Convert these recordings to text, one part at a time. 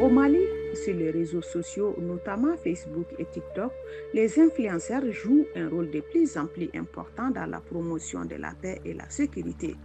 Au Mali, sur les réseaux sociaux, notamment Facebook et TikTok, les influenceurs jouent un rôle de plus en plus important dans la promotion de la paix et la sécurité.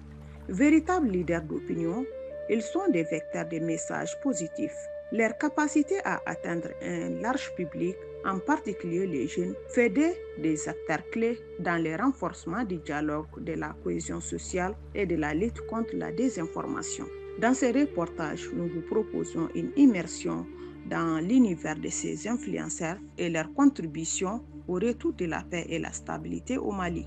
Véritables leaders d'opinion, ils sont des vecteurs de messages positifs. Leur capacité à atteindre un large public, en particulier les jeunes, fait des acteurs clés dans le renforcement du dialogue, de la cohésion sociale et de la lutte contre la désinformation. Dans ce reportage, nous vous proposons une immersion dans l'univers de ces influenceurs et leur contribution au retour de la paix et la stabilité au Mali.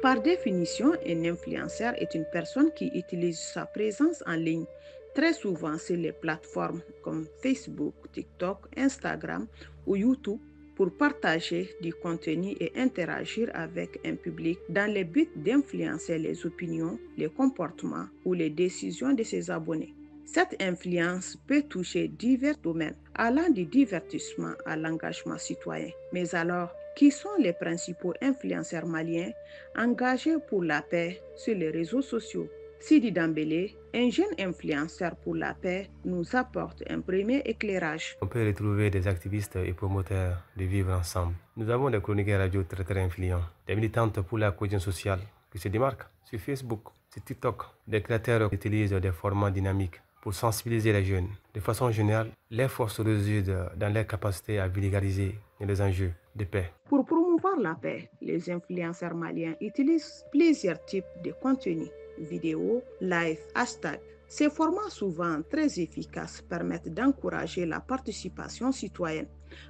Par définition, un influenceur est une personne qui utilise sa présence en ligne, très souvent sur les plateformes comme Facebook, TikTok, Instagram ou YouTube, pour partager du contenu et interagir avec un public dans le but d'influencer les opinions, les comportements ou les décisions de ses abonnés. Cette influence peut toucher divers domaines, allant du divertissement à l'engagement citoyen. Mais alors, qui sont les principaux influenceurs maliens engagés pour la paix sur les réseaux sociaux? Sidi Dambélé, un jeune influenceur pour la paix, nous apporte un premier éclairage. On peut retrouver des activistes et promoteurs de vivre ensemble. Nous avons des chroniqueurs radio très influents, des militantes pour la cohésion sociale qui se démarquent sur Facebook, sur TikTok. Des créateurs utilisent des formats dynamiques pour sensibiliser les jeunes. De façon générale, les forces résident dans leur capacité à vulgariser les enjeux de paix. Pour promouvoir la paix, les influenceurs maliens utilisent plusieurs types de contenus, vidéos, live, hashtags. Ces formats souvent très efficaces permettent d'encourager la participation citoyenne,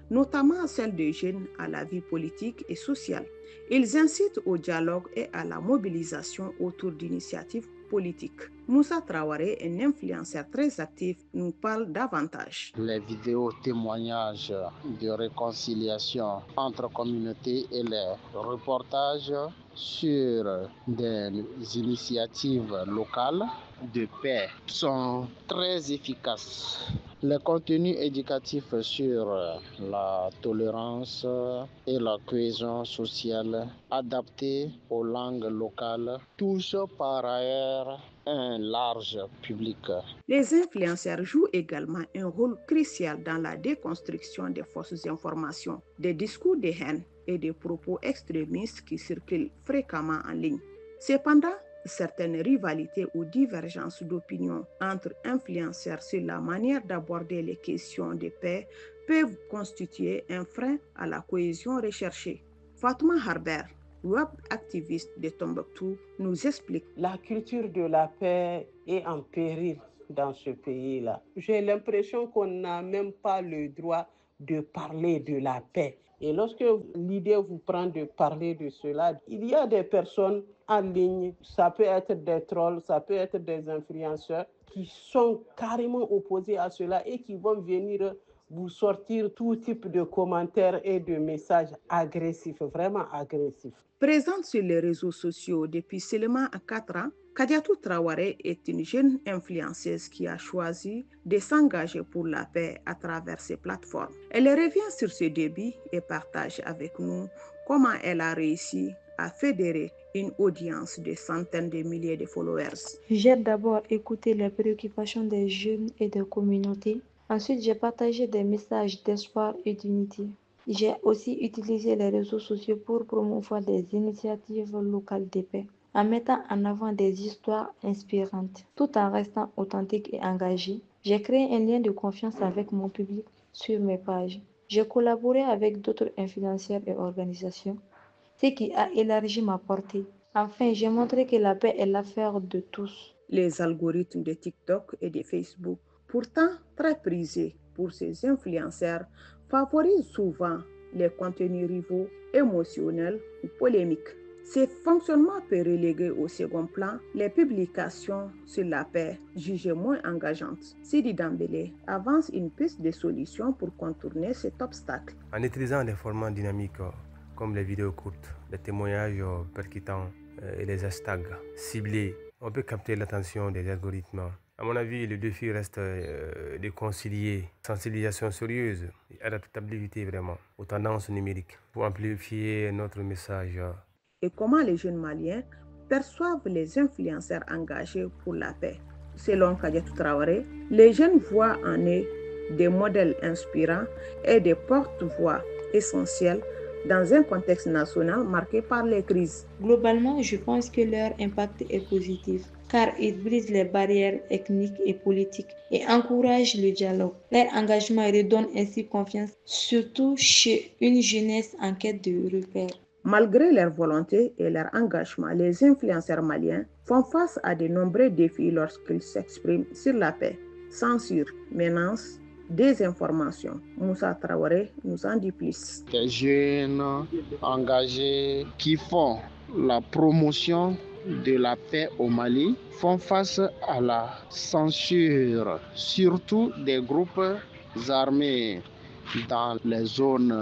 notamment celle des jeunes à la vie politique et sociale. Ils incitent au dialogue et à la mobilisation autour d'initiatives politiques. Moussa Traoré, un influenceur très actif, nous parle davantage. Les vidéos témoignages de réconciliation entre communautés et les reportages sur des initiatives locales de paix sont très efficaces. Les contenus éducatifs sur la tolérance et la cohésion sociale adaptés aux langues locales touchent par ailleurs un large public. Les influenceurs jouent également un rôle crucial dans la déconstruction des fausses informations, des discours de haine et des propos extrémistes qui circulent fréquemment en ligne. Cependant, certaines rivalités ou divergences d'opinion entre influenceurs sur la manière d'aborder les questions de paix peuvent constituer un frein à la cohésion recherchée. Fatma Harber, web activiste de Tombouctou, nous explique. La culture de la paix est en péril dans ce pays-là. J'ai l'impression qu'on n'a même pas le droit de parler de la paix. Et lorsque l'idée vous prend de parler de cela, il y a des personnes en ligne, ça peut être des trolls, ça peut être des influenceurs qui sont carrément opposés à cela et qui vont venir vous sortir tout type de commentaires et de messages agressifs, vraiment agressifs. Présente sur les réseaux sociaux depuis seulement 4 ans, Kadiatou Traoré est une jeune influenceuse qui a choisi de s'engager pour la paix à travers ces plateformes. Elle revient sur ses débuts et partage avec nous comment elle a réussi à fédérer une audience de centaines de milliers de followers. J'ai d'abord écouté les préoccupations des jeunes et des communautés. Ensuite, j'ai partagé des messages d'espoir et d'unité. J'ai aussi utilisé les réseaux sociaux pour promouvoir des initiatives locales de paix, en mettant en avant des histoires inspirantes. Tout en restant authentique et engagé, j'ai créé un lien de confiance avec mon public sur mes pages. J'ai collaboré avec d'autres influenceurs et organisations, ce qui a élargi ma portée. Enfin, j'ai montré que la paix est l'affaire de tous. Les algorithmes de TikTok et de Facebook, pourtant très prisés pour ces influenceurs, favorisent souvent les contenus rivaux, émotionnels ou polémiques. Ce fonctionnement peut reléguer au second plan les publications sur la paix jugées moins engageantes. Sidi Dambélé avance une piste de solution pour contourner cet obstacle. En utilisant des formats dynamiques comme les vidéos courtes, les témoignages percutants et les hashtags ciblés, on peut capter l'attention des algorithmes. À mon avis, le défi reste de concilier sensibilisation sérieuse et adaptabilité vraiment aux tendances numériques pour amplifier notre message. Et comment les jeunes Maliens perçoivent les influenceurs engagés pour la paix? Selon Kadiatou Traoré, les jeunes voient en eux des modèles inspirants et des porte-voix essentiels dans un contexte national marqué par les crises. Globalement, je pense que leur impact est positif, car ils brisent les barrières ethniques et politiques et encouragent le dialogue. Leur engagement redonne ainsi confiance, surtout chez une jeunesse en quête de repères. Malgré leur volonté et leur engagement, les influenceurs maliens font face à de nombreux défis lorsqu'ils s'expriment sur la paix. Censure, menaces, désinformation. Moussa Traoré nous en dit plus. Des jeunes engagés qui font la promotion de la paix au Mali font face à la censure, surtout des groupes armés dans les zones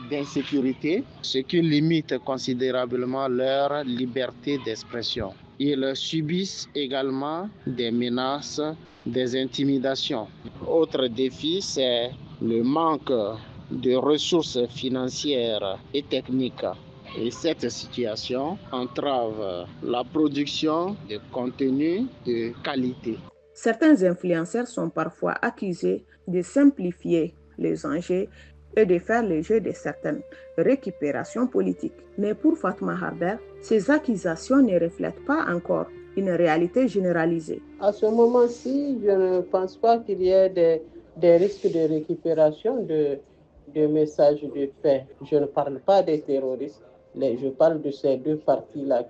d'insécurité, ce qui limite considérablement leur liberté d'expression. Ils subissent également des menaces, des intimidations. Autre défi, c'est le manque de ressources financières et techniques. Et cette situation entrave la production de contenus de qualité. Certains influenceurs sont parfois accusés de simplifier les enjeux et de faire le jeu de certaines récupérations politiques. Mais pour Fatma Harder, ces accusations ne reflètent pas encore une réalité généralisée. À ce moment-ci, je ne pense pas qu'il y ait des risques de récupération de messages de paix. Je ne parle pas des terroristes, je parle de ces deux parties-là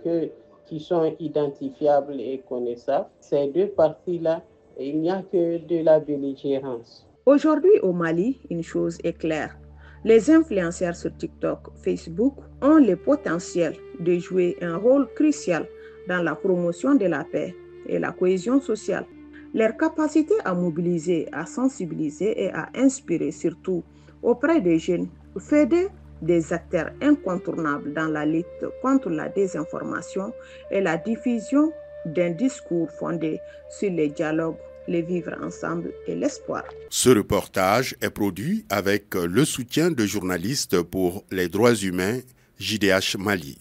qui sont identifiables et connaissables. Ces deux parties-là, il n'y a que de la belligérance. Aujourd'hui au Mali, une chose est claire. Les influenceurs sur TikTok, Facebook ont le potentiel de jouer un rôle crucial dans la promotion de la paix et la cohésion sociale. Leur capacité à mobiliser, à sensibiliser et à inspirer surtout auprès des jeunes fait d'eux des acteurs incontournables dans la lutte contre la désinformation et la diffusion d'un discours fondé sur le dialogue, le vivre ensemble et l'espoir. Ce reportage est produit avec le soutien de journalistes pour les droits humains JDH Mali.